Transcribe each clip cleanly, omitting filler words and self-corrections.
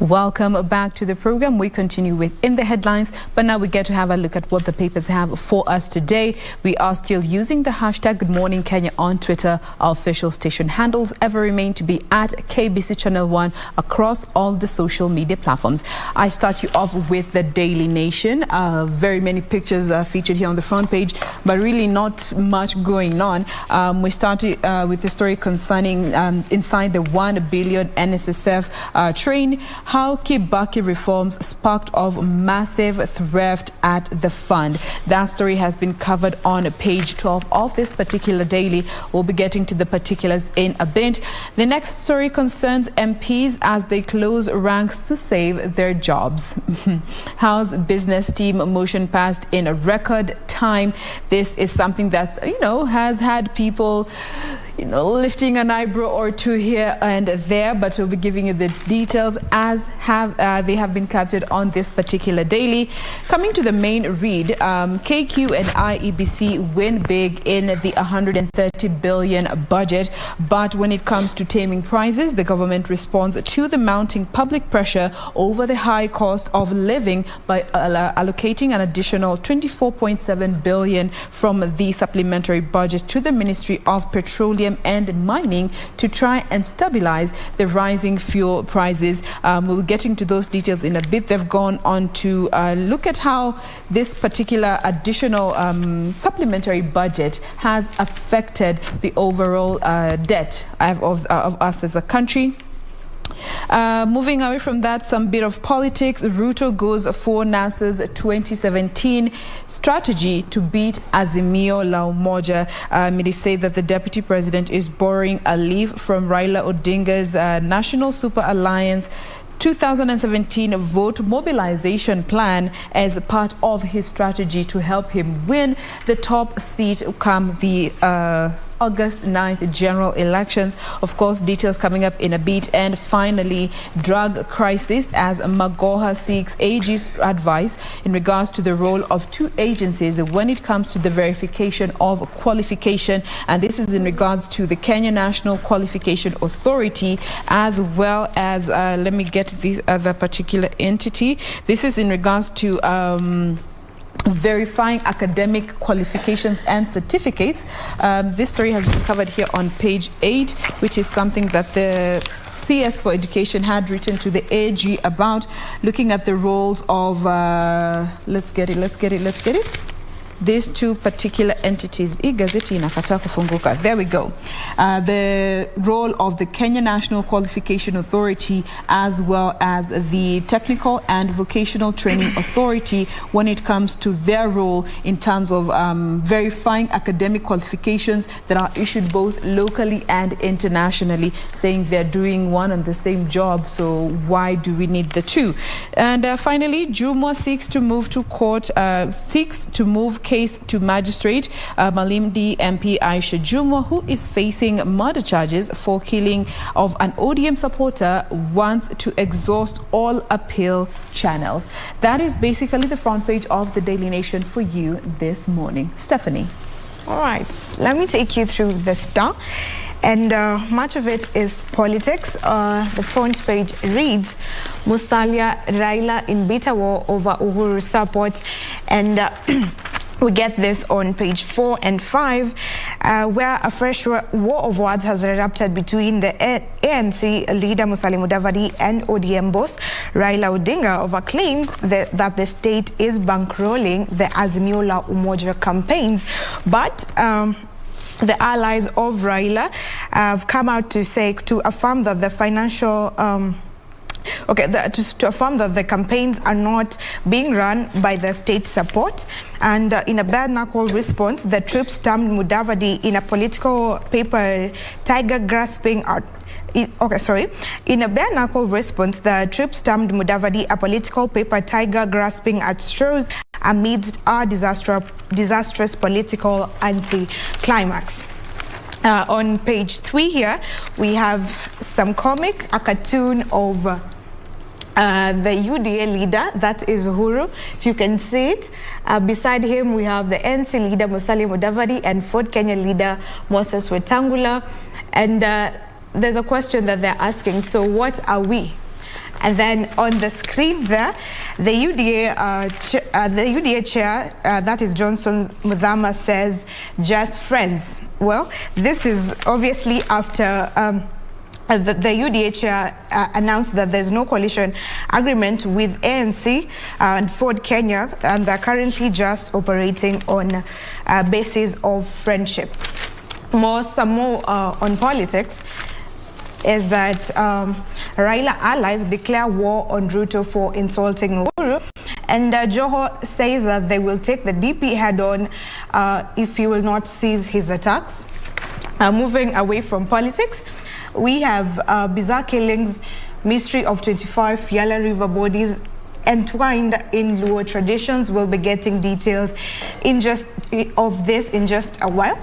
Welcome back to the program. We continue with In the Headlines, but now we get to have a look at what the papers have for us today. We are still using the hashtag Good Morning Kenya on Twitter. Our official station handles ever remain to be at KBC Channel 1 across all the social media platforms. I start you off with the Daily Nation. Very many pictures are featured here on the front page, but really not much going on. We started with the story concerning inside the 1 billion NSSF train, how Kibaki reforms sparked off massive theft at the fund. That story has been covered on page 12 of this particular daily. We'll be getting to the particulars in a bit. The next story concerns MPs as they close ranks to save their jobs. House business team motion passed in a record time. This is something that, has had people, lifting an eyebrow or two here and there, but we'll be giving you the details as they have been captured on this particular daily. Coming to the main read, KQ and IEBC win big in the 130 billion budget, but when it comes to taming prices, the government responds to the mounting public pressure over the high cost of living by allocating an additional 24.7 billion from the supplementary budget to the Ministry of Petroleum and Mining to try and stabilize the rising fuel prices. We'll get into those details in a bit. They've gone on to look at how this particular additional supplementary budget has affected the overall debt of us as a country. Moving away from that, some bit of politics. Ruto goes for NASA's 2017 strategy to beat Azimio la Umoja. It is said that the deputy president is borrowing a leaf from Raila Odinga's National Super Alliance 2017 vote mobilization plan as part of his strategy to help him win the top seat come the August 9th general elections. Of course, details coming up in a bit. And finally, drug crisis as Magoha seeks AG's advice in regards to the role of two agencies when it comes to the verification of qualification. And this is in regards to the Kenya National Qualification Authority, as well as, let me get this other particular entity. This is in regards to verifying academic qualifications and certificates. This story has been covered here on page 8, which is something that the CS for Education had written to the AG about, looking at the roles of, let's get it. These two particular entities. There we go. The role of the Kenya National Qualification Authority as well as the Technical and Vocational Training Authority when it comes to their role in terms of verifying academic qualifications that are issued both locally and internationally, saying they're doing one and the same job, so why do we need the two? And finally, Jumwa seeks to move case to magistrate. Malindi MP Aisha Jumwa, who is facing murder charges for killing of an ODM supporter, wants to exhaust all appeal channels. That is basically the front page of the Daily Nation for you this morning. Stephanie. All right, let me take you through the Star. And much of it is politics. The front page reads, Musalia Raila in bitter war over Uhuru support. And we get this on page 4 and 5, where a fresh war of words has erupted between the ANC leader Musalia Mudavadi and ODM boss Raila Odinga over claims that the state is bankrolling the Azimio la Umoja campaigns. But the allies of Raila have come out to affirm that the financial to affirm that the campaigns are not being run by the state support. And in a bare-knuckle response, the troops termed Mudavadi in a political paper tiger grasping at In a bare-knuckle response, the troops termed Mudavadi a political paper tiger grasping at straws amidst a disastrous political anti-climax. On page 3 here, we have some a cartoon of the UDA leader, that is Uhuru, if you can see it. Beside him, we have the NC leader, Musalia Mudavadi, and Ford Kenya leader, Moses Wetangula. And there's a question that they're asking, so what are we? And then on the screen there, the UDA chair, that is Johnson Muthama, says, just friends. Well, this is obviously after the UDA chair announced that there's no coalition agreement with ANC and Ford Kenya, and they're currently just operating on a basis of friendship. Some more on politics is that Raila allies declare war on Ruto for insulting Uhuru, and Joho says that they will take the DP head-on if he will not cease his attacks. Moving away from politics, we have bizarre killings, mystery of 25 Yala River bodies entwined in Luo traditions. We'll be getting details in just a while.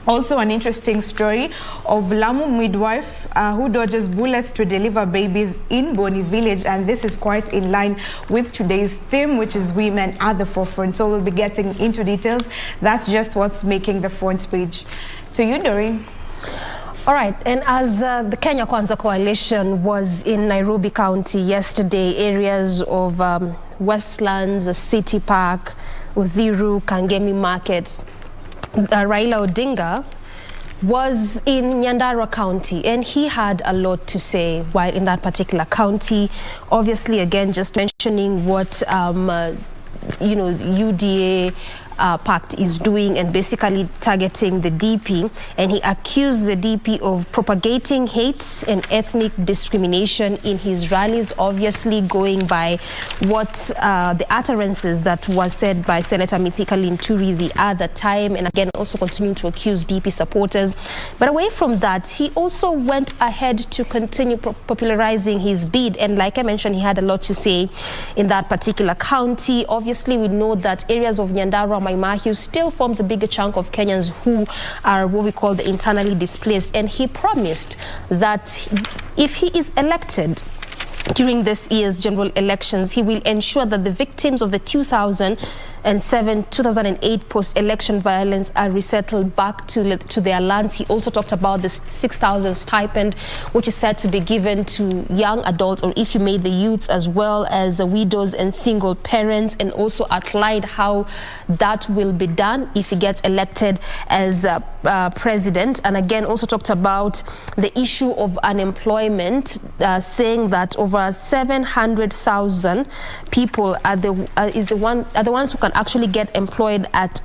Also, an interesting story of Lamu midwife who dodges bullets to deliver babies in Boni village, and this is quite in line with today's theme, which is women at the forefront. So we'll be getting into details. That's just what's making the front page. To you, Doreen. All right, and as the Kenya Kwanza Coalition was in Nairobi County yesterday, areas of Westlands, City Park, Uthiru, Kangemi markets, Raila Odinga was in Nyandarua County, and he had a lot to say while in that particular county. Obviously, again, just mentioning what UDA pact is doing and basically targeting the DP, and he accused the DP of propagating hate and ethnic discrimination in his rallies, obviously going by what the utterances that was said by Senator Mithika Linturi the other time, and again also continuing to accuse DP supporters. But away from that, he also went ahead to continue popularizing his bid, and like I mentioned, he had a lot to say in that particular county. Obviously, we know that areas of Nyandarua, Maimahiu still forms a bigger chunk of Kenyans who are what we call the internally displaced, and he promised that if he is elected during this year's general elections, he will ensure that the victims of the 2007-2008 post-election violence are resettled back to their lands. He also talked about the 6,000 stipend, which is said to be given to young adults, or if you made the youths, as well as widows and single parents, and also outlined how that will be done if he gets elected as president. And again, also talked about the issue of unemployment, saying that over 700,000 people are the ones who can actually get employed at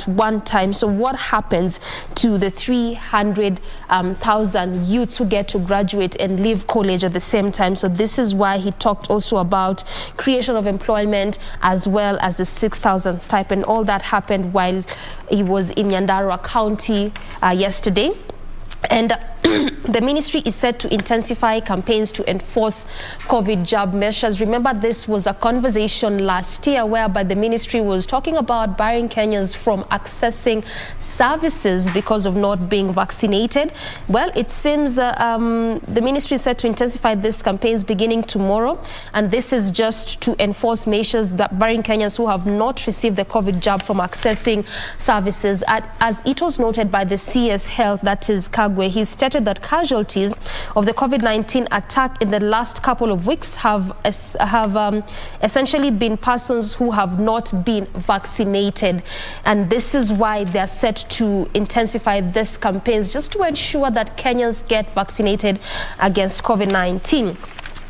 one time. So what happens to the 300,000 youths who get to graduate and leave college at the same time? So this is why he talked also about creation of employment as well as the 6,000 stipend. All that happened while he was in Nyandarua County yesterday. And the ministry is set to intensify campaigns to enforce COVID jab measures. Remember, this was a conversation last year whereby the ministry was talking about barring Kenyans from accessing services because of not being vaccinated. Well, it seems the ministry is set to intensify these campaigns beginning tomorrow, and this is just to enforce measures that barring Kenyans who have not received the COVID jab from accessing services. As it was noted by the CS Health, that is Kagwe, he stated that casualties of the COVID-19 attack in the last couple of weeks have essentially been persons who have not been vaccinated, and this is why they're set to intensify these campaigns just to ensure that Kenyans get vaccinated against COVID-19.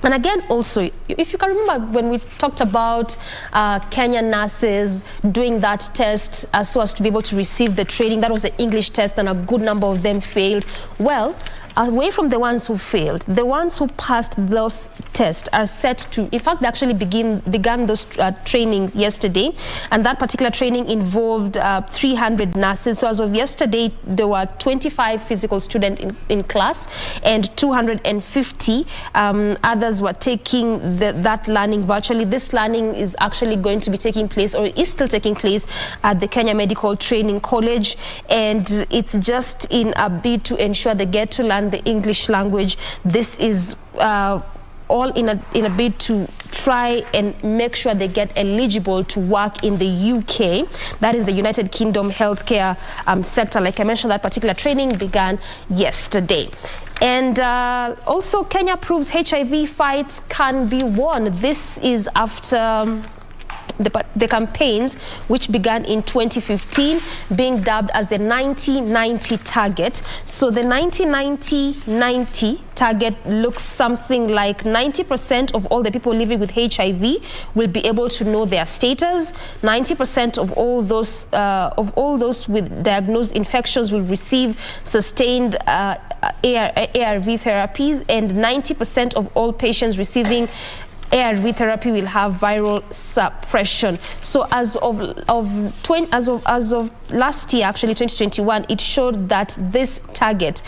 And again, also, if you can remember when we talked about Kenyan nurses doing that test so as to be able to receive the training, that was the English test, and a good number of them failed. Well, away from the ones who failed, the ones who passed those tests are set to, in fact, they actually began those trainings yesterday, and that particular training involved 300 nurses. So as of yesterday, there were 25 physical students in class, and 250 others were taking that learning virtually. This learning is actually going to be taking place, or is still taking place, at the Kenya Medical Training College, and it's just in a bid to ensure they get to learn the English language. This is all in a bid to try and make sure they get eligible to work in the UK, that is the United Kingdom healthcare sector. Like I mentioned, that particular training began yesterday. And also, Kenya proves HIV fight can be won. This is after the campaigns, which began in 2015, being dubbed as the 90-90 target. So the 90-90-90 target looks something like 90% of all the people living with HIV will be able to know their status. 90% of all those with diagnosed infections will receive sustained ARV therapies, and 90% of all patients receiving ARV therapy will have viral suppression. So as of last year, actually 2021, it showed that this target,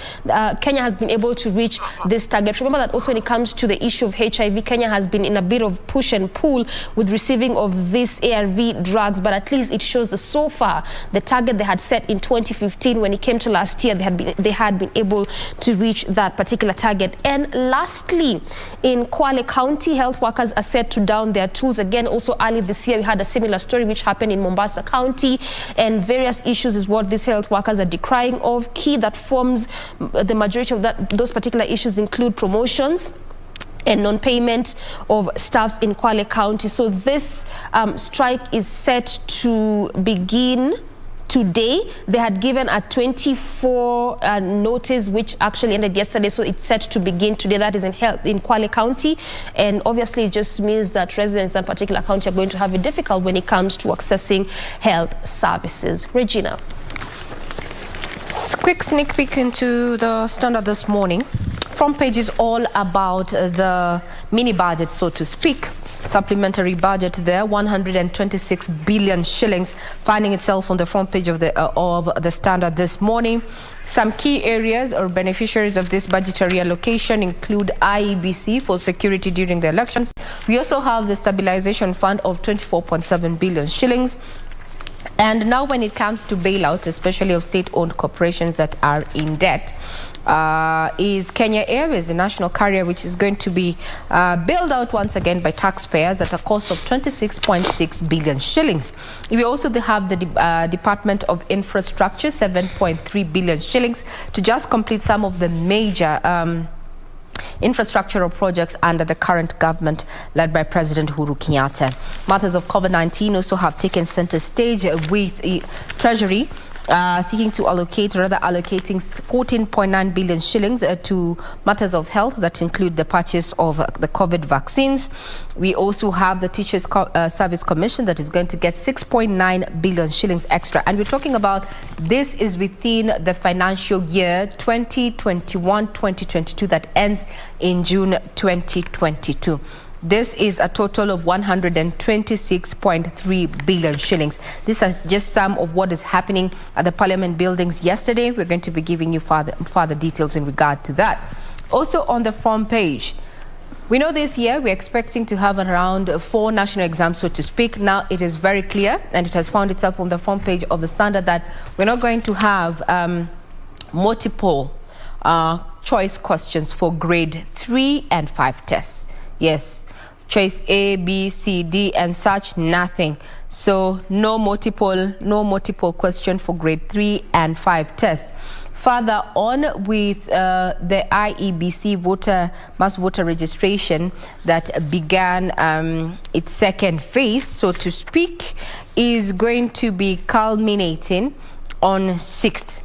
Kenya has been able to reach this target. Remember that also when it comes to the issue of HIV, Kenya has been in a bit of push and pull with receiving of these ARV drugs, but at least it shows that so far the target they had set in 2015, when it came to last year, they had been able to reach that particular target. And lastly, in Kwale County, health workers are set to down their tools again. Also early this year, we had a similar story which happened in Mombasa County, and various issues is what these health workers are decrying of. Key that forms the majority of those particular issues include promotions and non-payment of staffs in Kwale County. So this strike is set to begin today. They had given a 24 notice, which actually ended yesterday, so it's set to begin today. That is in Kwale County, and obviously it just means that residents in that particular county are going to have it difficult when it comes to accessing health services. Regina. Quick sneak peek into the Standard this morning. Front page is all about the mini budget, so to speak. Supplementary budget there, 126 billion shillings, finding itself on the front page of the Standard this morning. Some key areas or beneficiaries of this budgetary allocation include IEBC for security during the elections. We also have the stabilization fund of 24.7 billion shillings. And now when it comes to bailout, especially of state-owned corporations that are in debt, is Kenya Airways, a national carrier which is going to be bailed out once again by taxpayers at a cost of 26.6 billion shillings. We also have the Department of Infrastructure, 7.3 billion shillings to just complete some of the major infrastructural projects under the current government led by President Uhuru Kenyatta. Matters of COVID-19 also have taken center stage, with Treasury seeking to allocating 14.9 billion shillings to matters of health that include the purchase of the COVID vaccines. We also have the Teachers Service Commission that is going to get 6.9 billion shillings extra. And we're talking about this is within the financial year 2021-2022 that ends in June 2022. This is a total of 126.3 billion shillings. This is just some of what is happening at the Parliament buildings yesterday. We're going to be giving you further details in regard to that. Also on the front page, we know this year we're expecting to have around 4 national exams, so to speak. Now it is very clear, and it has found itself on the front page of the Standard, that we're not going to have multiple choice questions for grade 3 and 5 tests. Yes, choice A, B, C, D, and such, nothing. So no multiple question for grade 3 and 5 tests. Further on with the IEBC mass voter registration that began its second phase, so to speak, is going to be culminating on 6th.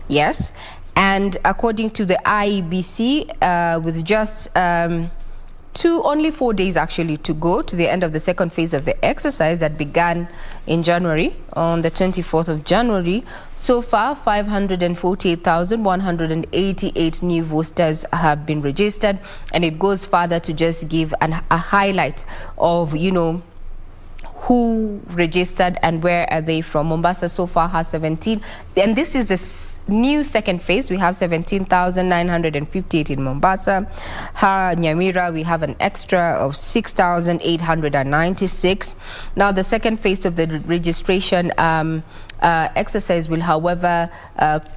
Yes, and according to the IEBC, with just only 4 days actually to go to the end of the second phase of the exercise that began in January, on the 24th of January. So far, 548,188 new voters have been registered, and it goes further to just give a highlight of, who registered and where are they from. Mombasa so far has 17, and this is the new second phase. We have 17,958 in Mombasa. Nyamira, we have an extra of 6,896. Now, the second phase of the registration exercise will, however,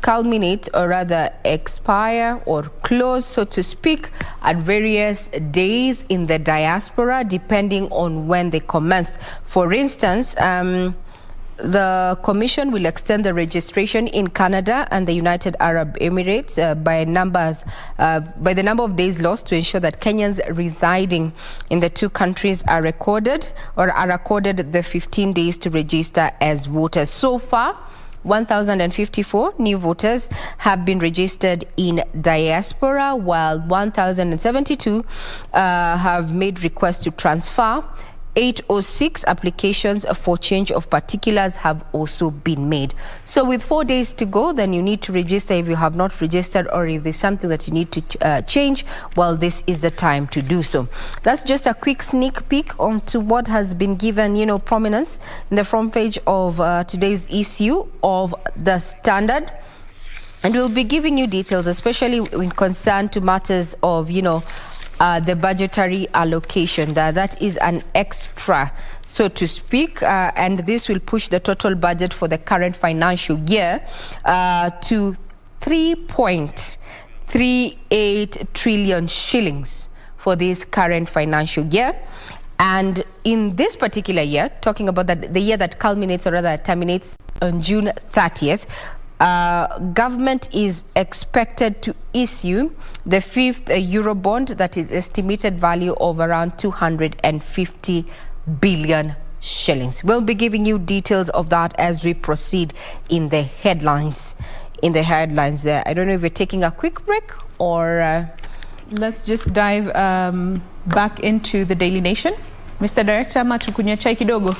culminate, or rather expire or close, so to speak, at various days in the diaspora, depending on when they commenced. For instance, the Commission will extend the registration in Canada and the United Arab Emirates by the number of days lost to ensure that Kenyans residing in the two countries are recorded or are accorded the 15 days to register as voters. So far, 1,054 new voters have been registered in diaspora, while 1,072 have made requests to transfer. 806 applications for change of particulars have also been made. So with 4 days to go, then you need to register if you have not registered, or if there's something that you need to change, well, this is the time to do so. That's just a quick sneak peek onto what has been given, prominence in the front page of today's issue of the Standard. And we'll be giving you details, especially in concern to matters of, the budgetary allocation. That is an extra, so to speak, and this will push the total budget for the current financial year to 3.38 trillion shillings for this current financial year. And in this particular year, talking about the year that culminates, or rather terminates, on June 30th, government is expected to issue the 5th Eurobond that is estimated value of around 250 billion shillings. We'll be giving you details of that as we proceed in the headlines. There, I don't know if we're taking a quick break or let's just dive back into the Daily Nation. Mr. Director, matukunywa chai kidogo.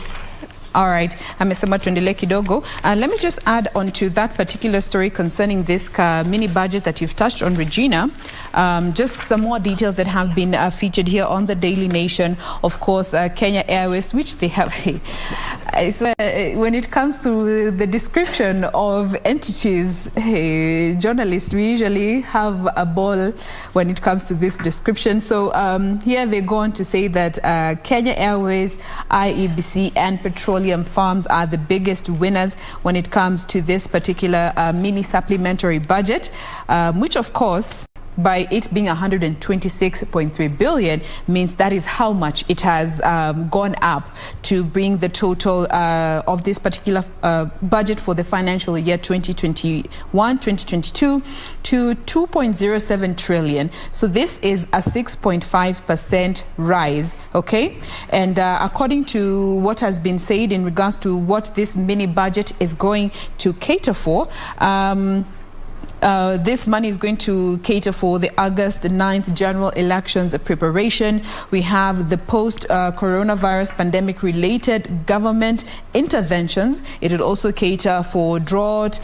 All right, amesema tuendelee kidogo. Let me just add on to that particular story concerning this mini budget that you've touched on, Regina. Just some more details that have been featured here on the Daily Nation. Of course, Kenya Airways, which they have. When it comes to the description of entities, journalists, we usually have a ball when it comes to this description. So here they go on to say that Kenya Airways, IEBC, and Petroleum Farms are the biggest winners when it comes to this particular mini supplementary budget, which of course, by it being 126.3 billion, means that is how much it has gone up to bring the total of this particular budget for the financial year 2021-2022 to 2.07 trillion. So this is a 6.5% rise, okay? And according to what has been said in regards to what this mini budget is going to cater for, this money is going to cater for the August 9th general elections preparation. We have the post-coronavirus pandemic-related government interventions. It will also cater for drought,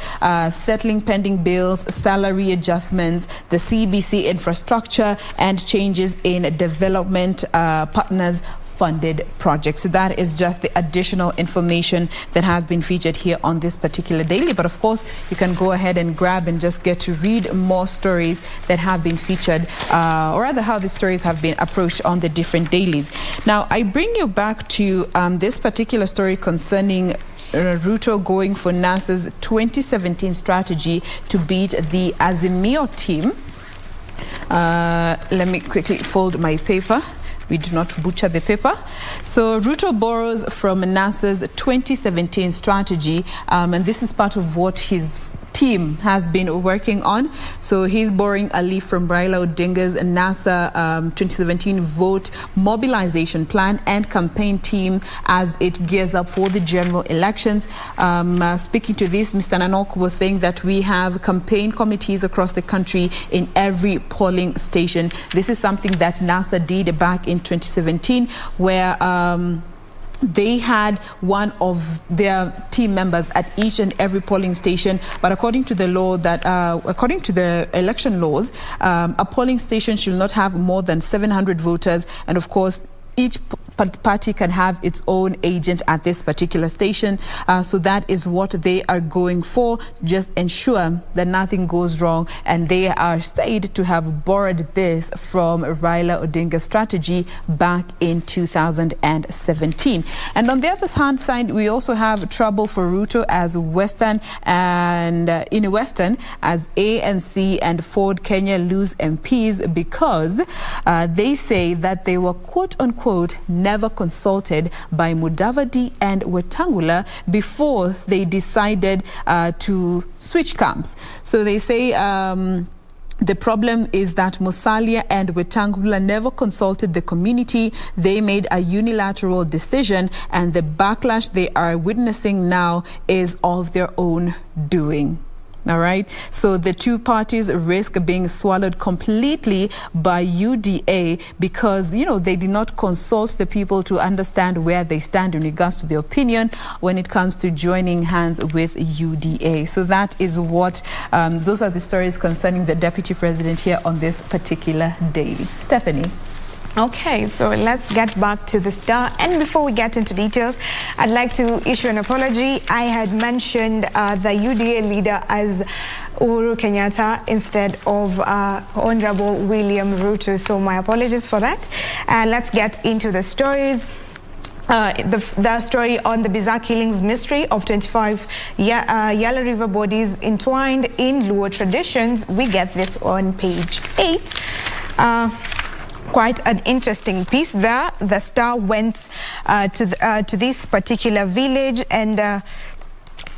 settling pending bills, salary adjustments, the KBC infrastructure, and changes in development partners funded projects. So that is just the additional information that has been featured here on this particular daily. But of course, you can go ahead and grab and just get to read more stories that have been featured, or rather how the stories have been approached on the different dailies. Now, I bring you back to this particular story concerning Ruto going for NASA's 2017 strategy to beat the Azimio team. Let me quickly fold my paper. We do not butcher the paper. So Ruto borrows from NASA's 2017 strategy, and this is part of what his team has been working on. So he's borrowing a leaf from Raila Odinga's NASA 2017 vote mobilization plan and campaign team as it gears up for the general elections. Speaking to this, Mr. Nanok was saying that we have campaign committees across the country in every polling station. This is something that NASA did back in 2017, where they had one of their team members at each and every polling station. But according to the law according to the election laws, a polling station should not have more than 700 voters. And of course, each party can have its own agent at this particular station. So that is what they are going for. Just ensure that nothing goes wrong. And they are said to have borrowed this from Raila Odinga's strategy back in 2017. And on the other hand side, we also have trouble for Ruto as Western and in Western as ANC and Ford Kenya lose MPs because they say that they were quote unquote never consulted by Mudavadi and Wetangula before they decided to switch camps. So they say the problem is that Musalia and Wetangula never consulted the community. They made a unilateral decision, and the backlash they are witnessing now is of their own doing. All right. So the two parties risk being swallowed completely by UDA because, you know, they did not consult the people to understand where they stand in regards to their opinion when it comes to joining hands with UDA. So that is what, those are the stories concerning the Deputy President here on this particular daily. Stephanie. Okay, so let's get back to the Star. And before we get into details, I'd like to issue an apology. I had mentioned the UDA leader as Uhuru Kenyatta instead of Honorable William Ruto. So my apologies for that. Let's get into the stories. The story on the bizarre killings mystery of 25 Yala River bodies entwined in Luo traditions. We get this on page 8. Quite an interesting piece there. The Star went to this particular village, and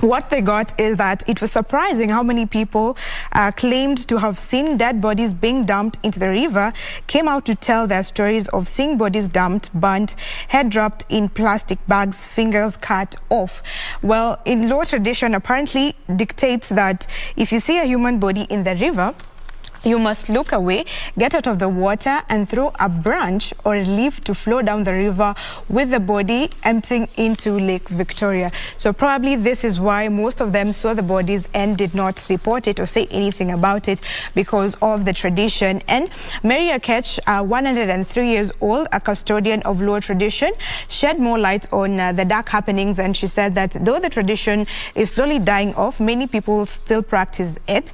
what they got is that it was surprising how many people claimed to have seen dead bodies being dumped into the river, came out to tell their stories of seeing bodies dumped, burnt, head wrapped in plastic bags, fingers cut off. Well, in Luo tradition, apparently dictates that if you see a human body in the river, you must look away, get out of the water, and throw a branch or a leaf to flow down the river with the body emptying into Lake Victoria. So probably this is why most of them saw the bodies and did not report it or say anything about it, because of the tradition. And Mary Akech, 103 years old, a custodian of Luo tradition, shed more light on the dark happenings, and she said that though the tradition is slowly dying off, many people still practice it.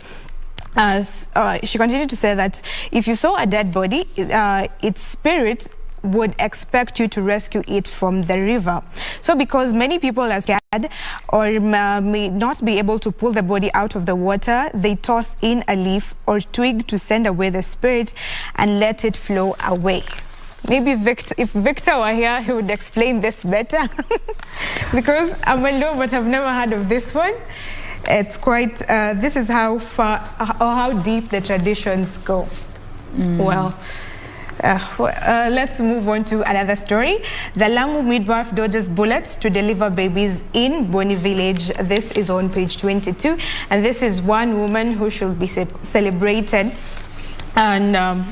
She continued to say that if you saw a dead body, its spirit would expect you to rescue it from the river. So because many people are scared or may not be able to pull the body out of the water, they toss in a leaf or twig to send away the spirit and let it flow away. Maybe if Victor were here, he would explain this better. Because I'm a Luo, but I've never heard of this one. It's quite, this is how far or how deep the traditions go. Well, let's move on to another story. The Lamu midwife dodges bullets to deliver babies in Boni village. This is on page 22. And this is one woman who should be celebrated. And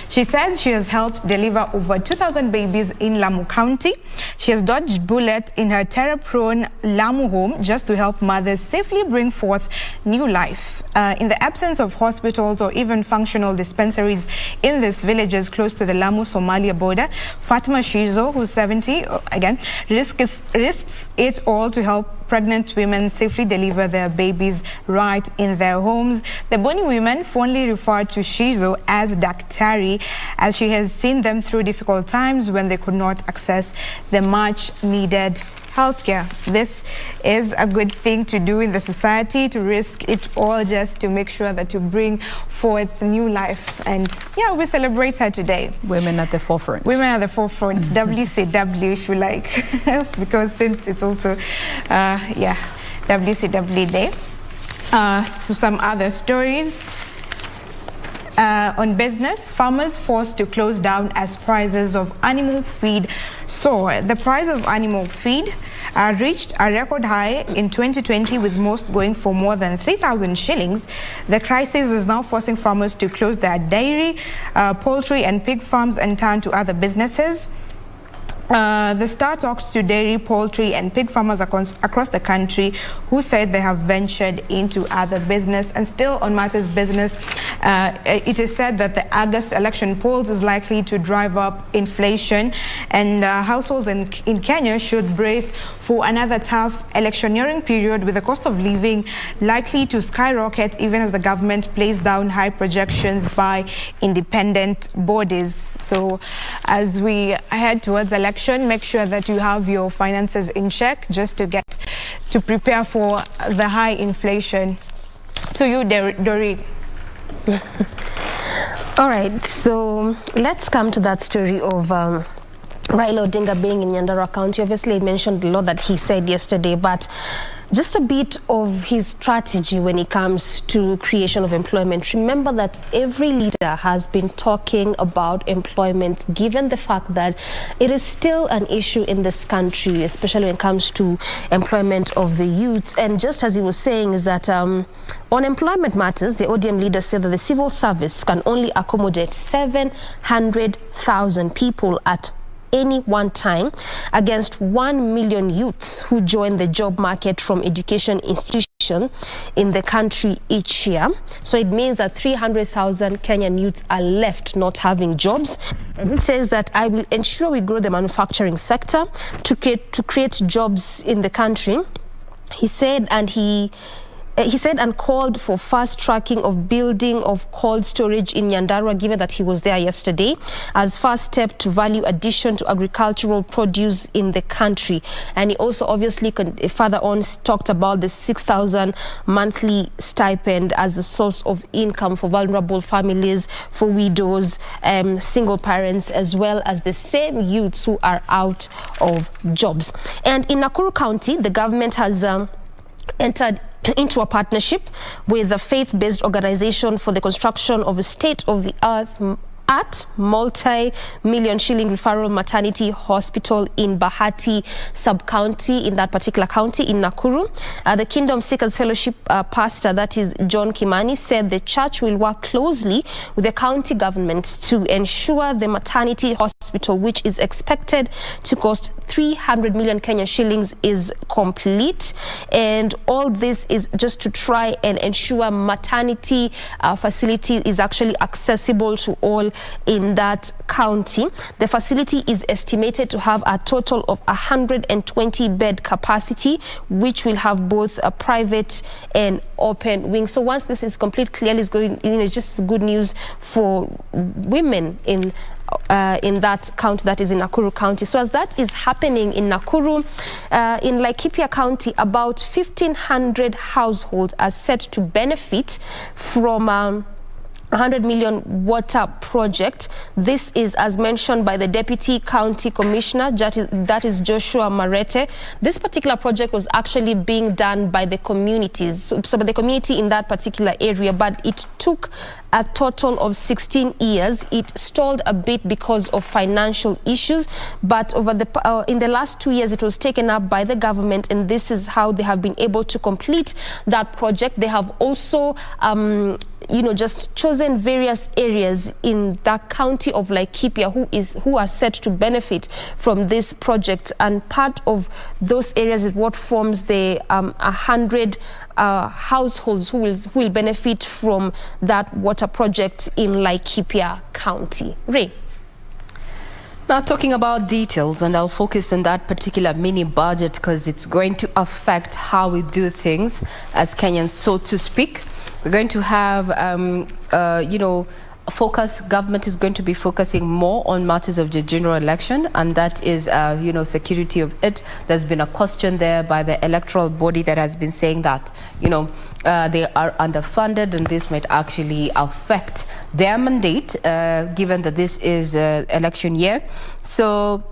she says she has helped deliver over 2,000 babies in Lamu County. She has dodged bullets in her terror-prone Lamu home just to help mothers safely bring forth new life. In the absence of hospitals or even functional dispensaries in these villages close to the Lamu-Somalia border, Fatma Shizo, who's 70, again, risks it all to help pregnant women safely deliver their babies right in their homes. The Boni women fondly referred to Shizo as Daktari, as she has seen them through difficult times when they could not access the much needed healthcare. This is a good thing to do in the society, to risk it all just to make sure that you bring forth new life. And yeah, we celebrate her today. Women at the forefront. Women at the forefront. WCW, if you like, because since it's also, WCW Day. So some other stories. On business, farmers forced to close down as prices of animal feed soar. The price of animal feed reached a record high in 2020, with most going for more than 3,000 shillings. The crisis is now forcing farmers to close their dairy, poultry and pig farms and turn to other businesses. The Star talks to dairy, poultry and pig farmers across the country who said they have ventured into other business. And still on matters business, it is said that the August election polls is likely to drive up inflation, and households in Kenya should brace for another tough electioneering period, with the cost of living likely to skyrocket even as the government plays down high projections by independent bodies. So as we head towards election, make sure that you have your finances in check just to prepare for the high inflation. To you, Dorit. All right, so let's come to that story of Raila Odinga being in Nyandarua County. Obviously, he mentioned a lot that he said yesterday, but just a bit of his strategy when it comes to creation of employment. Remember that every leader has been talking about employment, given the fact that it is still an issue in this country, especially when it comes to employment of the youths. And just as he was saying is that on employment matters, the ODM leader said that the civil service can only accommodate 700,000 people at any one time against 1 million youths who join the job market from education institution in the country each year. So it means that 300,000 Kenyan youths are left not having jobs. And it says that I will ensure we grow the manufacturing sector to create jobs in the country. He said, and called for fast tracking of building of cold storage in Nyandarua, given that he was there yesterday, as first step to value addition to agricultural produce in the country. And he also obviously further on talked about the 6,000 monthly stipend as a source of income for vulnerable families, for widows, single parents, as well as the same youths who are out of jobs. And in Nakuru County, the government has entered into a partnership with a faith-based organization for the construction of a state-of-the-art multi-million shilling referral maternity hospital in Bahati sub-county, in that particular county in Nakuru. The Kingdom Seekers Fellowship pastor, that is John Kimani, said the church will work closely with the county government to ensure the maternity hospital, which is expected to cost 300 million Kenyan shillings, is complete. And all this is just to try and ensure maternity facility is actually accessible to all in that county. The facility is estimated to have a total of 120 bed capacity, which will have both a private and open wing. So once this is complete, clearly it's going, it's just good news for women in that county, that is in Nakuru County. So as that is happening in Nakuru, in Laikipia County, about 1,500 households are set to benefit from 100 million water project. This is as mentioned by the Deputy County Commissioner, that is Joshua Marete. This particular project was actually being done by the communities, so by the community in that particular area, but it took a total of 16 years. It stalled a bit because of financial issues, but over in the last 2 years it was taken up by the government, and this is how they have been able to complete that project. They have also just chosen various areas in the county of Laikipia who are set to benefit from this project, and part of those areas is what forms the 100 households who will benefit from that water project in Laikipia County. Ray. Now, talking about details, and I'll focus on that particular mini budget because it's going to affect how we do things as Kenyans, so to speak. We're going to have, government is going to be focusing more on matters of the general election, and that is, security of it. There's been a question there by the electoral body that has been saying that, they are underfunded, and this might actually affect their mandate, given that this is election year. So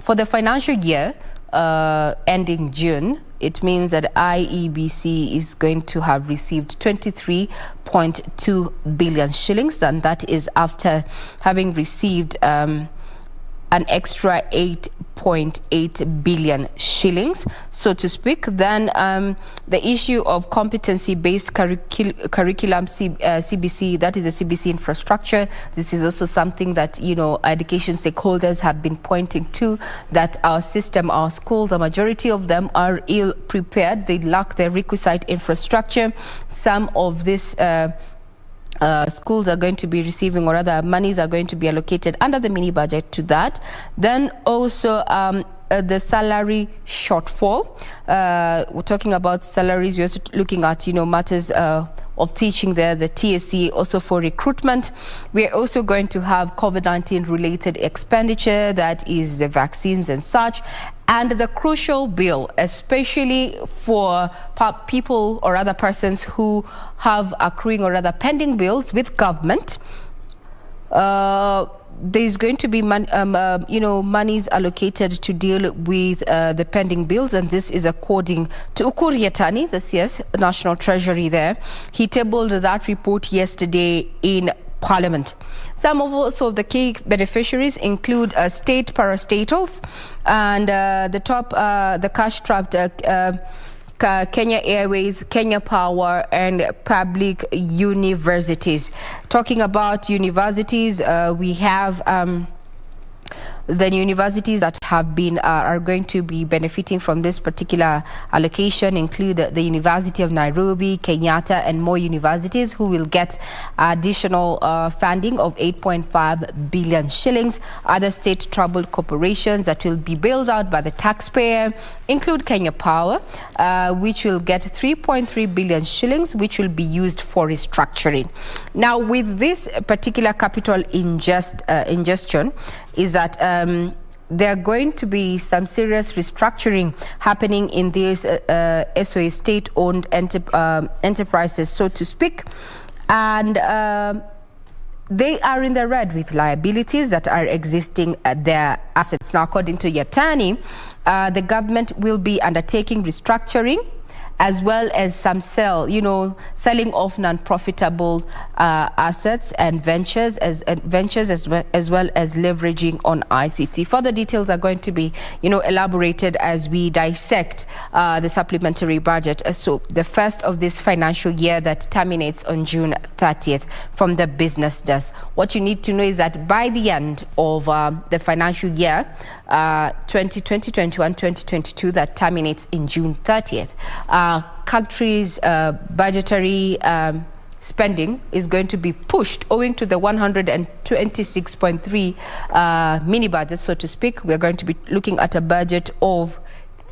for the financial year ending June, it means that IEBC is going to have received 23.2 billion shillings, and that is after having received an extra 8.8 billion shillings, so to speak. Then the issue of competency-based curriculum, CBC, that is the CBC infrastructure. This is also something that, education stakeholders have been pointing to, that our system, our schools, a majority of them are ill-prepared. They lack the requisite infrastructure. Some of this schools are going to be receiving, or rather monies are going to be allocated under the mini budget to that. Then also the salary shortfall. We're talking about salaries. We're also looking at matters of teaching there, the TSC, also for recruitment. We're also going to have COVID-19 related expenditure, that is the vaccines and such. And the crucial bill, especially for people or other persons who have accruing or rather pending bills with government, there's going to be monies allocated to deal with the pending bills, and this is according to Ukur Yatani, the CS National Treasury there. He tabled that report yesterday in Parliament. Some of the key beneficiaries include state parastatals and the cash-strapped Kenya Airways, Kenya Power, and public universities. Talking about universities, we have the universities that have been are going to be benefiting from this particular allocation include the University of Nairobi, Kenyatta, and more universities who will get additional funding of 8.5 billion shillings. Other state-troubled corporations that will be bailed out by the taxpayer include Kenya Power, which will get 3.3 billion shillings, which will be used for restructuring. Now, with this particular capital ingestion, is that there are going to be some serious restructuring happening in these SOA state-owned enterprises, so to speak, and they are in the red with liabilities that are existing at their assets. Now, according to Yatani, the government will be undertaking restructuring as well as some selling off non-profitable assets and ventures as well as leveraging on ICT. Further details are going to be elaborated as we dissect the supplementary budget. So the first of this financial year that terminates on June 30th from the business desk. What you need to know is that by the end of the financial year 2020, 21, 2022 that terminates in June 30th, country's budgetary spending is going to be pushed owing to the 126.3 mini budget, so to speak. We're going to be looking at a budget of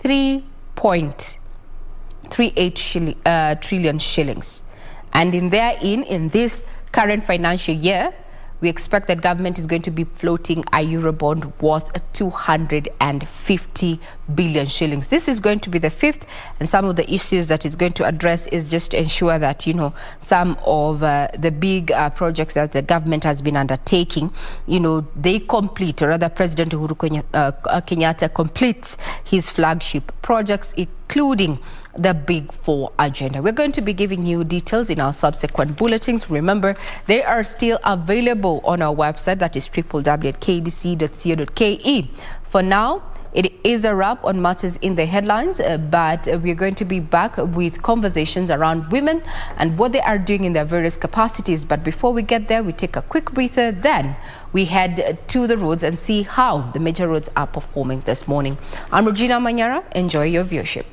3.38 trillion shillings. And in this current financial year, we expect that government is going to be floating a Eurobond worth 250 billion shillings. This is going to be the fifth, and some of the issues that it's going to address is just to ensure that, some of the big projects that the government has been undertaking, they complete, or rather President Uhuru Kenyatta completes his flagship projects, including the Big Four agenda. We're going to be giving you details in our subsequent bulletins. Remember, they are still available on our website, that is www.kbc.co.ke. For now, it is a wrap on matters in the headlines, but we're going to be back with conversations around women and what they are doing in their various capacities. But before we get there, we take a quick breather. Then we head to the roads and see how the major roads are performing this morning. I'm Regina Manyara. Enjoy your viewership.